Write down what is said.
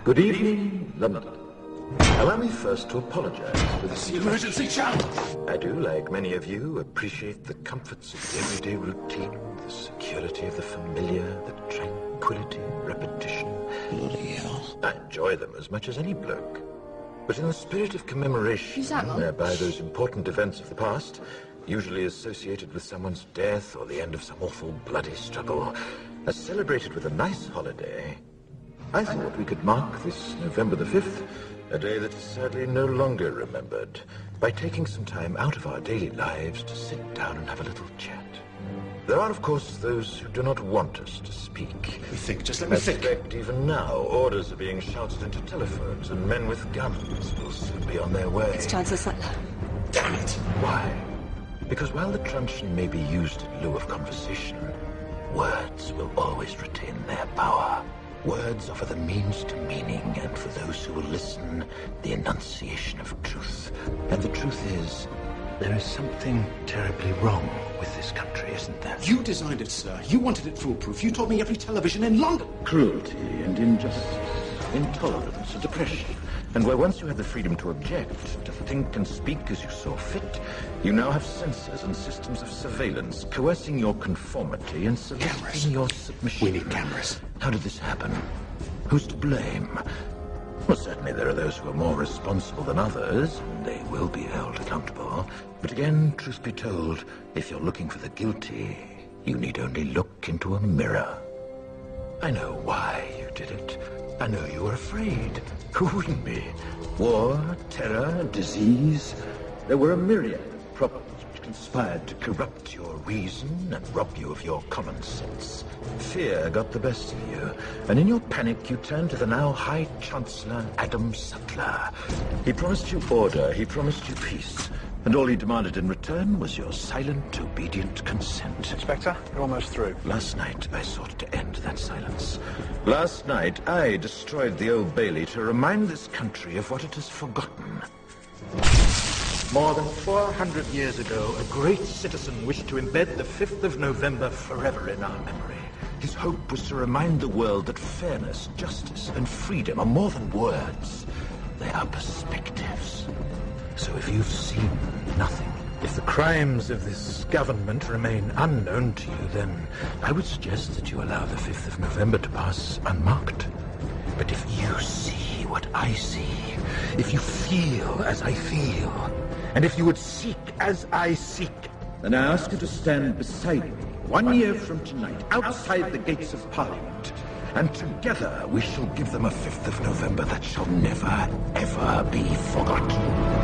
Good evening, London. Allow me first to apologize for this. The emergency channel! I do, like many of you, appreciate the comforts of the everyday routine, the security of the familiar, the tranquility, repetition. Bloody hell. I enjoy them as much as any bloke. But in the spirit of commemoration, whereby those important events of the past, usually associated with someone's death or the end of some awful bloody struggle, are celebrated with a nice holiday, I thought we could mark this November the 5th, a day that is sadly no longer remembered, by taking some time out of our daily lives to sit down and have a little chat. There are, of course, those who do not want us to speak. Just let me think. I suspect even now orders are being shouted into telephones and men with guns will soon be on their way. It's Chancellor Sutler. Damn it! Why? Because while the truncheon may be used in lieu of conversation, words will always retain their power. Words offer the means to meaning, and for those who will listen, the enunciation of truth. And the truth is, there is something terribly wrong with this country, isn't there? You designed it, sir. You wanted it foolproof. You told me every television in London. Cruelty and injustice, intolerance and oppression. And where once you had the freedom to object, to think and speak as you saw fit, you now have censors and systems of surveillance coercing your conformity and soliciting your submission. We need cameras. How did this happen? Who's to blame? Well, certainly there are those who are more responsible than others, and they will be held accountable. But again, truth be told, if you're looking for the guilty, you need only look into a mirror. I know why you did it. I know you were afraid. Who wouldn't be? War, terror, disease. There were a myriad of problems which conspired to corrupt your reason and rob you of your common sense. Fear got the best of you, and in your panic you turned to the now High Chancellor Adam Sutler. He promised you order, he promised you peace, and all he demanded in return was your silent, obedient consent. Inspector, you're almost through. Last night, I sought to end that silence. Last night, I destroyed the Old Bailey to remind this country of what it has forgotten. More than 400 years ago, a great citizen wished to embed the 5th of November forever in our memory. His hope was to remind the world that fairness, justice, and freedom are more than words. They are perspectives. So if you've seen nothing, if the crimes of this government remain unknown to you, then I would suggest that you allow the 5th of November to pass unmarked. But if you see what I see, if you feel as I feel, and if you would seek as I seek, then I ask you to stand beside me 1 year from tonight, outside the gates of Parliament, and together we shall give them a 5th of November that shall never, ever be forgotten.